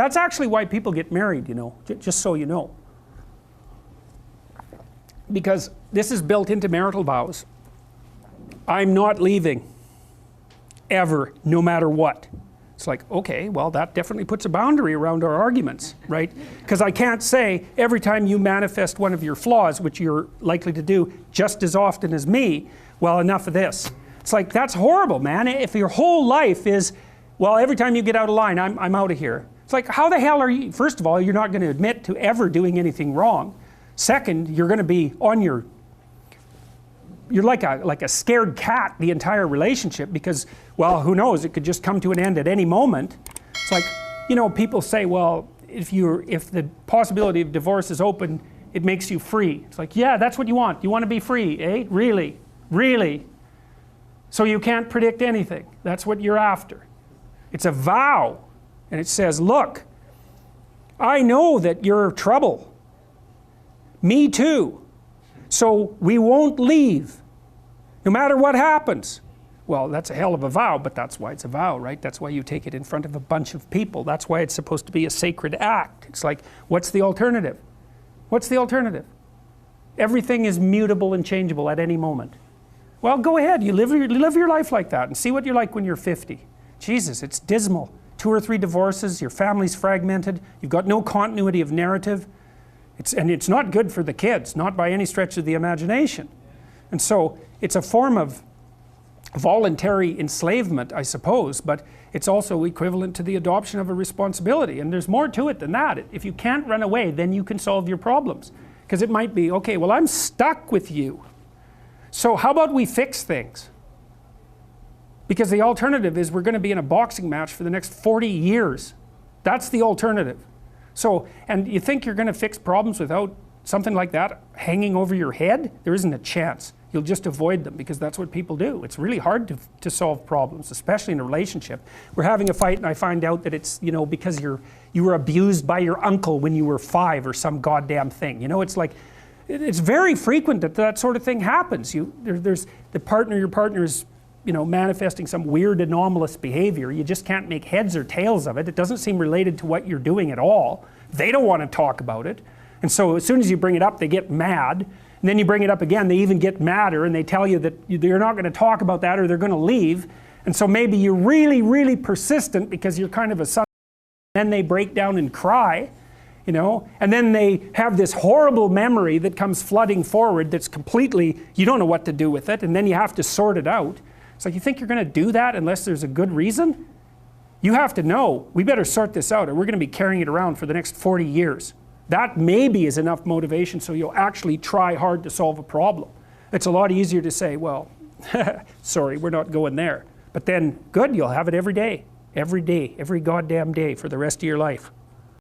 That's actually why people get married, you know, just so you know. Because this is built into marital vows. I'm not leaving. Ever, no matter what. It's like, okay, well that definitely puts a boundary around our arguments, right? Because I can't say every time you manifest one of your flaws, which you're likely to do just as often as me, well, enough of this. It's like, that's horrible, man. If your whole life is, well, every time you get out of line, I'm out of here. It's like, how the hell are you? First of all, you're not going to admit to ever doing anything wrong. Second, you're going to be on your, you're like a scared cat the entire relationship because, well, who knows, it could just come to an end at any moment. It's like, you know, people say, well, if the possibility of divorce is open, it makes you free. It's like, yeah, that's what you want. You want to be free, eh? Really? Really? So you can't predict anything. That's what you're after. It's a vow. And it says, look, I know that you're trouble. Me too. So we won't leave, no matter what happens. Well, that's a hell of a vow, but that's why it's a vow, right? That's why you take it in front of a bunch of people. That's why it's supposed to be a sacred act. It's like, what's the alternative? What's the alternative? Everything is mutable and changeable at any moment. Well, go ahead, you live your life like that and see what you're like when you're 50. Jesus, it's dismal. 2 or 3 divorces, your family's fragmented, you've got no continuity of narrative. And it's not good for the kids, not by any stretch of the imagination. And so it's a form of voluntary enslavement, I suppose, but it's also equivalent to the adoption of a responsibility. And there's more to it than that. If you can't run away, then you can solve your problems. Because it might be, okay, well, I'm stuck with you. So how about we fix things? Because the alternative is we're going to be in a boxing match for the next 40 years. That's the alternative. So, and you think you're going to fix problems without something like that hanging over your head? There isn't a chance. You'll just avoid them because that's what people do. It's really hard to solve problems, especially in a relationship. We're having a fight and I find out that it's, you know, because you were abused by your uncle when you were 5 or some goddamn thing. You know, it's like, it's very frequent that that sort of thing happens. There's your partner is, you know, manifesting some weird anomalous behavior. You just can't make heads or tails of it. It doesn't seem related to what you're doing at all. They don't want to talk about it. And so as soon as you bring it up, they get mad. And then you bring it up again, they even get madder and they tell you that you're not going to talk about that or they're going to leave. And so maybe you're really, really persistent because you're kind of a son. Then they break down and cry, you know, and then they have this horrible memory that comes flooding forward that's completely, you don't know what to do with it, and then you have to sort it out. It's like, you think you're going to do that unless there's a good reason? You have to know, we better sort this out or we're going to be carrying it around for the next 40 years. That maybe is enough motivation so you'll actually try hard to solve a problem. It's a lot easier to say, well, sorry, we're not going there. But then, good, you'll have it every day, every goddamn day for the rest of your life.